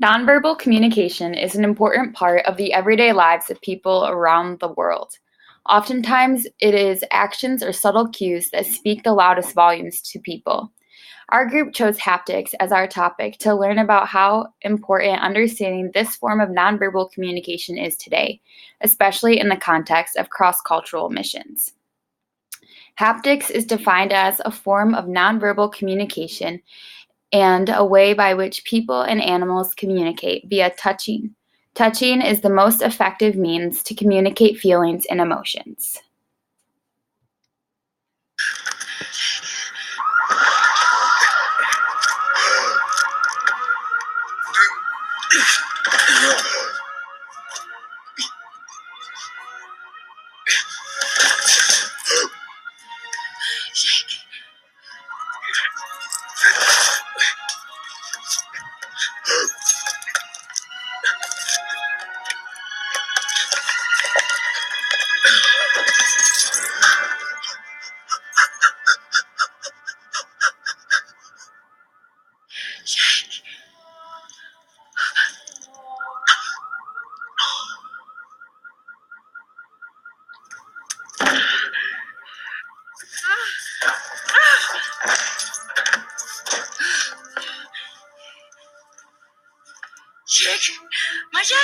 Nonverbal communication is an important part of the everyday lives of people around the world. Oftentimes, it is actions or subtle cues that speak the loudest volumes to people. Our group chose haptics as our topic to learn about how important understanding this form of nonverbal communication is today, especially in the context of cross-cultural missions. Haptics is defined as a form of nonverbal communication and a way by which people and animals communicate via touching. Touching is the most effective means to communicate feelings and emotions. Jake, my Jake.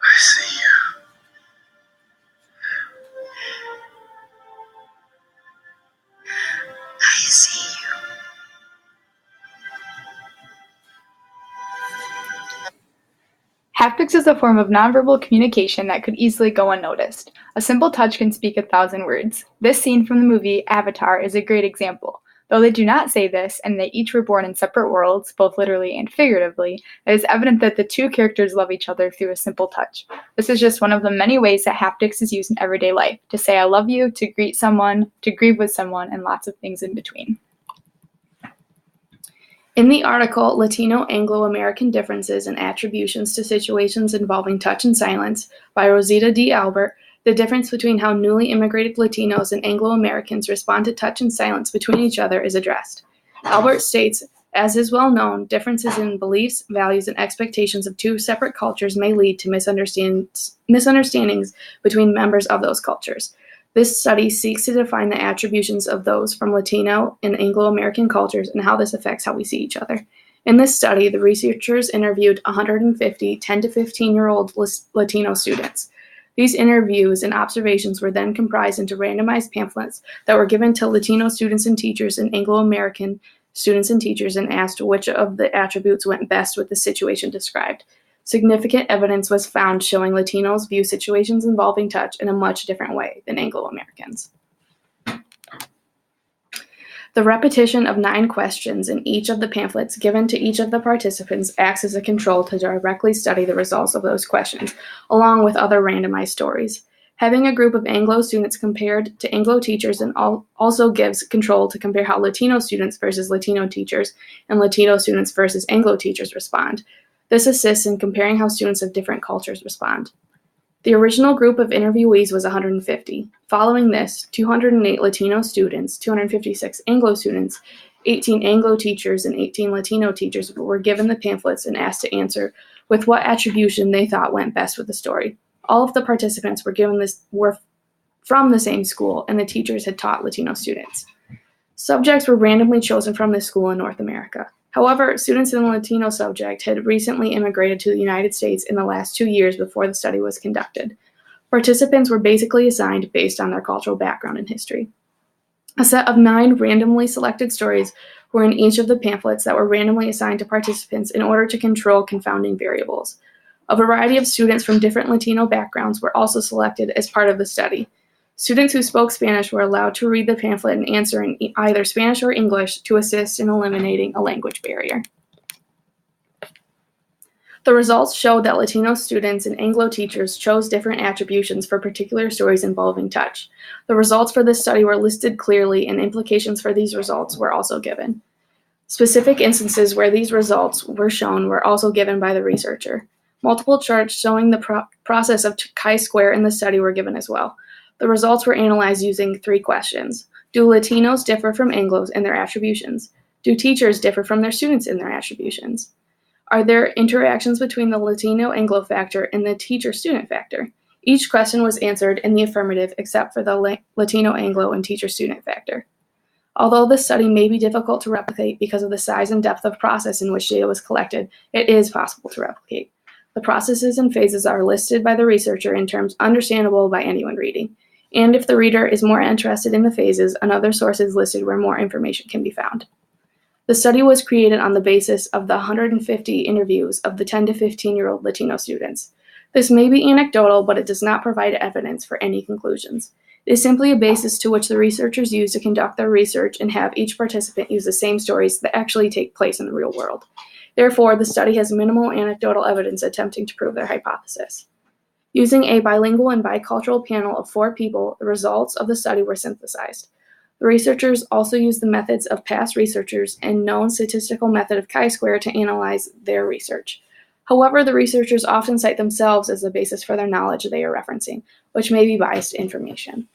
I see you. I see you. Haptics is a form of nonverbal communication that could easily go unnoticed. A simple touch can speak 1,000 words. This scene from the movie Avatar is a great example. Though they do not say this, and they each were born in separate worlds, both literally and figuratively, it is evident that the two characters love each other through a simple touch. This is just one of the many ways that haptics is used in everyday life, to say I love you, to greet someone, to grieve with someone, and lots of things in between. In the article, Latino Anglo-American Differences and Attributions to Situations Involving Touch and Silence by Rosita D. Albert, the difference between how newly immigrated Latinos and Anglo-Americans respond to touch and silence between each other is addressed. Albert states, as is well known, differences in beliefs, values, and expectations of two separate cultures may lead to misunderstandings between members of those cultures. This study seeks to define the attributions of those from Latino and Anglo-American cultures and how this affects how we see each other. In this study, the researchers interviewed 150 10 to 15-year-old Latino students. These interviews and observations were then comprised into randomized pamphlets that were given to Latino students and teachers and Anglo-American students and teachers and asked which of the attributes went best with the situation described. Significant evidence was found showing Latinos view situations involving touch in a much different way than Anglo-Americans. The repetition of 9 questions in each of the pamphlets given to each of the participants acts as a control to directly study the results of those questions, along with other randomized stories. Having a group of Anglo students compared to Anglo teachers and also gives control to compare how Latino students versus Latino teachers and Latino students versus Anglo teachers respond. This assists in comparing how students of different cultures respond. The original group of interviewees was 150. Following this, 208 Latino students, 256 Anglo students, 18 Anglo teachers, and 18 Latino teachers were given the pamphlets and asked to answer with what attribution they thought went best with the story. All of the participants were from the same school, and the teachers had taught Latino students. Subjects were randomly chosen from this school in North America. However, students in the Latino subject had recently immigrated to the United States in the last 2 years before the study was conducted. Participants were basically assigned based on their cultural background and history. A set of 9 randomly selected stories were in each of the pamphlets that were randomly assigned to participants in order to control confounding variables. A variety of students from different Latino backgrounds were also selected as part of the study. Students who spoke Spanish were allowed to read the pamphlet and answer in either Spanish or English to assist in eliminating a language barrier. The results showed that Latino students and Anglo teachers chose different attributions for particular stories involving touch. The results for this study were listed clearly, and implications for these results were also given. Specific instances where these results were shown were also given by the researcher. Multiple charts showing the process of chi-square in the study were given as well. The results were analyzed using 3 questions. Do Latinos differ from Anglos in their attributions? Do teachers differ from their students in their attributions? Are there interactions between the Latino-Anglo factor and the teacher-student factor? Each question was answered in the affirmative except for the Latino-Anglo and teacher-student factor. Although this study may be difficult to replicate because of the size and depth of process in which data was collected, it is possible to replicate. The processes and phases are listed by the researcher in terms understandable by anyone reading. And if the reader is more interested in the phases, another source is listed where more information can be found. The study was created on the basis of the 150 interviews of the 10 to 15-year-old Latino students. This may be anecdotal, but it does not provide evidence for any conclusions. It is simply a basis to which the researchers use to conduct their research and have each participant use the same stories that actually take place in the real world. Therefore, the study has minimal anecdotal evidence attempting to prove their hypothesis. Using a bilingual and bicultural panel of 4 people, the results of the study were synthesized. The researchers also used the methods of past researchers and known statistical method of chi-square to analyze their research. However, the researchers often cite themselves as the basis for their knowledge they are referencing, which may be biased information.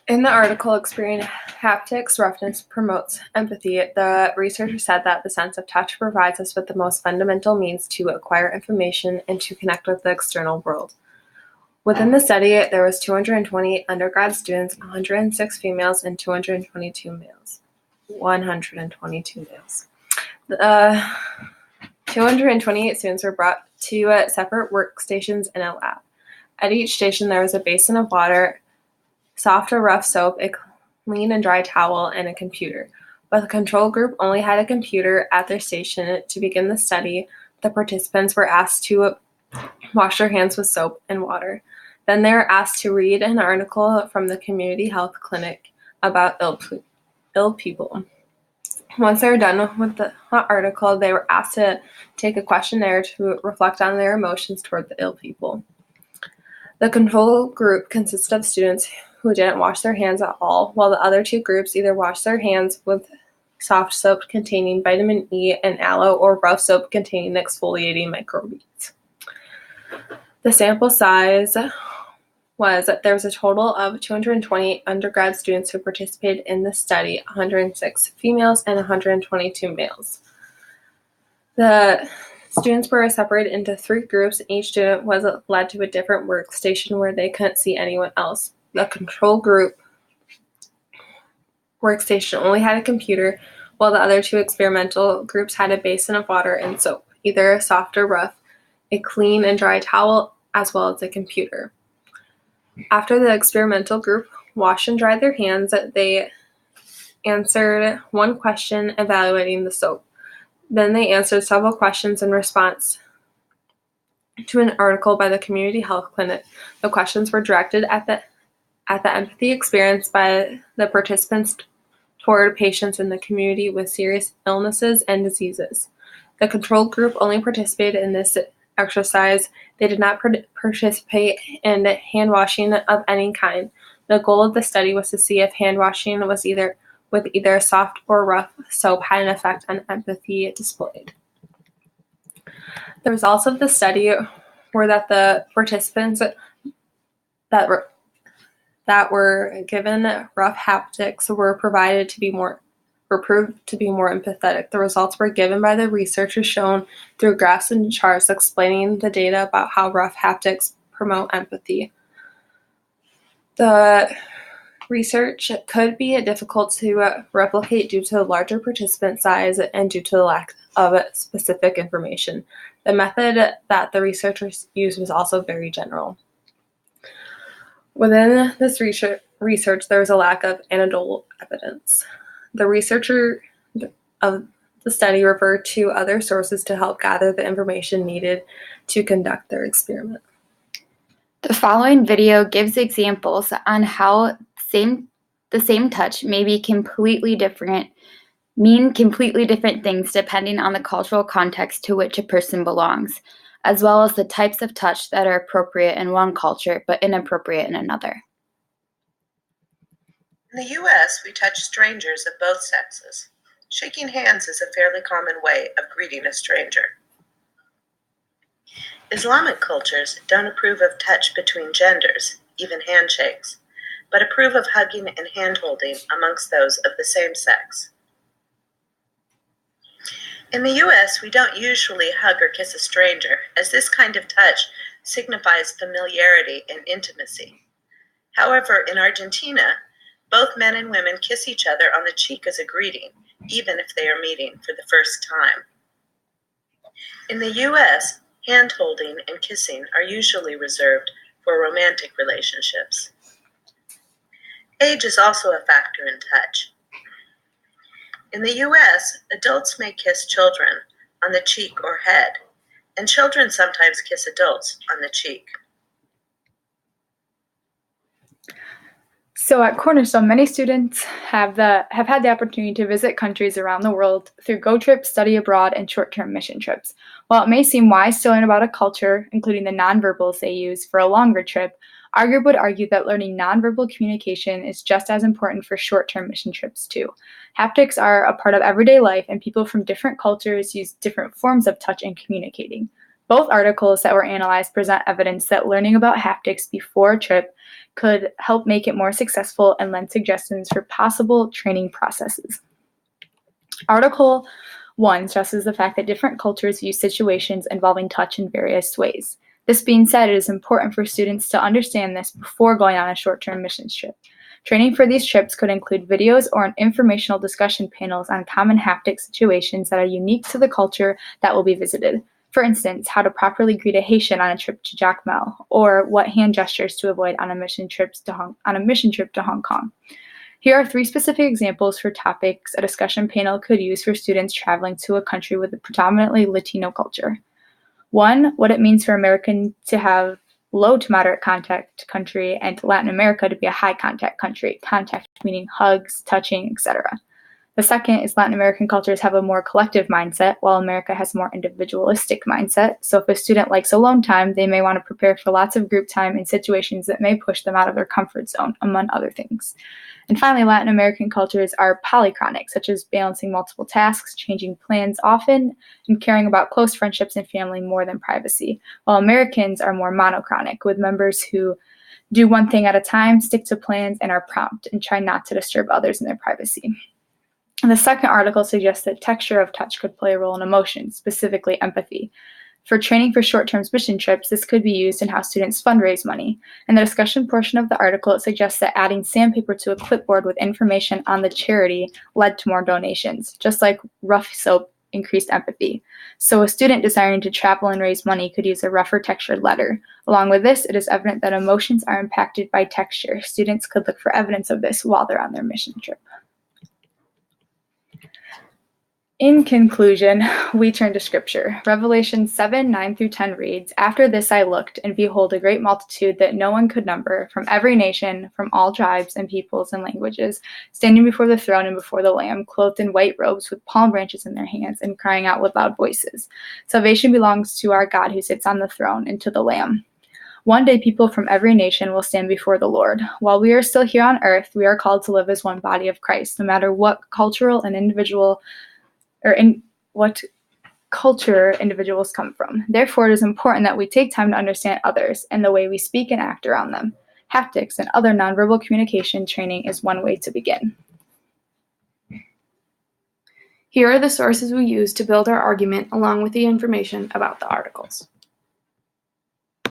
In the article, Experience Haptics Roughness Promotes Empathy, the researcher said that the sense of touch provides us with the most fundamental means to acquire information and to connect with the external world. Within the study, there was 220 undergrad students, 106 females, and 222 males. 122 males. 228 students were brought to separate workstations in a lab. At each station, there was a basin of water, soft or rough soap, a clean and dry towel, and a computer. But the control group only had a computer at their station. To begin the study, the participants were asked to wash their hands with soap and water. Then they were asked to read an article from the community health clinic about ill people. Once they were done with the article, they were asked to take a questionnaire to reflect on their emotions toward the ill people. The control group consisted of students who didn't wash their hands at all, while the other 2 groups either washed their hands with soft soap containing vitamin E and aloe or rough soap containing exfoliating microbeads. The sample size was that there was a total of 220 undergrad students who participated in the study, 106 females and 122 males. The students were separated into 3 groups, and each student was led to a different workstation where they couldn't see anyone else. The control group workstation only had a computer, while the other 2 experimental groups had a basin of water and soap, either soft or rough, a clean and dry towel, as well as a computer. After the experimental group washed and dried their hands, they answered 1 question evaluating the soap. Then they answered several questions in response to an article by the community health clinic. The questions were directed at the empathy experienced by the participants toward patients in the community with serious illnesses and diseases. The control group only participated in this exercise. They did not participate in hand washing of any kind. The goal of the study was to see if hand washing was either soft or rough soap had an effect on empathy displayed. The results of the study were that the participants that were given rough haptics were proved to be more empathetic. The results were given by the researchers shown through graphs and charts explaining the data about how rough haptics promote empathy. The research could be difficult to replicate due to the larger participant size and due to the lack of specific information. The method that the researchers used was also very general. Within this research, there was a lack of anecdotal evidence. The researcher of The study referred to other sources to help gather the information needed to conduct their experiment. The following video gives examples on how the same touch may be mean completely different things depending on the cultural context to which a person belongs, as well as the types of touch that are appropriate in one culture but inappropriate in another. In the U.S., we touch strangers of both sexes. Shaking hands is a fairly common way of greeting a stranger. Islamic cultures don't approve of touch between genders, even handshakes, but approve of hugging and hand-holding amongst those of the same sex. In the U.S., we don't usually hug or kiss a stranger, as this kind of touch signifies familiarity and intimacy. However, in Argentina, both men and women kiss each other on the cheek as a greeting, even if they are meeting for the first time. In the U.S., hand-holding and kissing are usually reserved for romantic relationships. Age is also a factor in touch. In the U.S., adults may kiss children on the cheek or head, and children sometimes kiss adults on the cheek. So at Cornerstone, many students have had the opportunity to visit countries around the world through Go Trips, study abroad, and short-term mission trips. While it may seem wise to learn about a culture, including the nonverbals they use, for a longer trip, our group would argue that learning nonverbal communication is just as important for short-term mission trips too. Haptics are a part of everyday life, and people from different cultures use different forms of touch in communicating. Both articles that were analyzed present evidence that learning about haptics before a trip could help make it more successful and lend suggestions for possible training processes. Article 1 stresses the fact that different cultures view situations involving touch in various ways. This being said, it is important for students to understand this before going on a short-term missions trip. Training for these trips could include videos or an informational discussion panels on common haptic situations that are unique to the culture that will be visited. For instance, how to properly greet a Haitian on a trip to Jacmel, or what hand gestures to avoid on a mission trip to Hong Kong. Here are 3 specific examples for topics a discussion panel could use for students traveling to a country with a predominantly Latino culture. 1, what it means for American to have low to moderate contact country and Latin America to be a high contact country, contact meaning hugs, touching, etc. The second is Latin American cultures have a more collective mindset, while America has a more individualistic mindset. So if a student likes alone time, they may want to prepare for lots of group time in situations that may push them out of their comfort zone, among other things. And finally, Latin American cultures are polychronic, such as balancing multiple tasks, changing plans often, and caring about close friendships and family more than privacy, while Americans are more monochronic, with members who do one thing at a time, stick to plans, and are prompt, and try not to disturb others in their privacy. And the second article suggests that texture of touch could play a role in emotion, specifically empathy. For training for short-term mission trips, this could be used in how students fundraise money. In the discussion portion of the article, it suggests that adding sandpaper to a clipboard with information on the charity led to more donations, just like rough soap increased empathy. So a student desiring to travel and raise money could use a rougher textured letter. Along with this, it is evident that emotions are impacted by texture. Students could look for evidence of this while they're on their mission trip. In conclusion, we turn to Scripture. Revelation 7:9-10 reads, "After this I looked, and behold, a great multitude that no one could number, from every nation, from all tribes and peoples and languages, standing before the throne and before the Lamb, clothed in white robes with palm branches in their hands, and crying out with loud voices, 'Salvation belongs to our God who sits on the throne and to the Lamb.'" One day people from every nation will stand before the Lord. While we are still here on earth, we are called to live as one body of Christ, no matter what cultural and individual or in what culture individuals come from. Therefore, it is important that we take time to understand others and the way we speak and act around them. Haptics and other nonverbal communication training is one way to begin. Here are the sources we used to build our argument along with the information about the articles.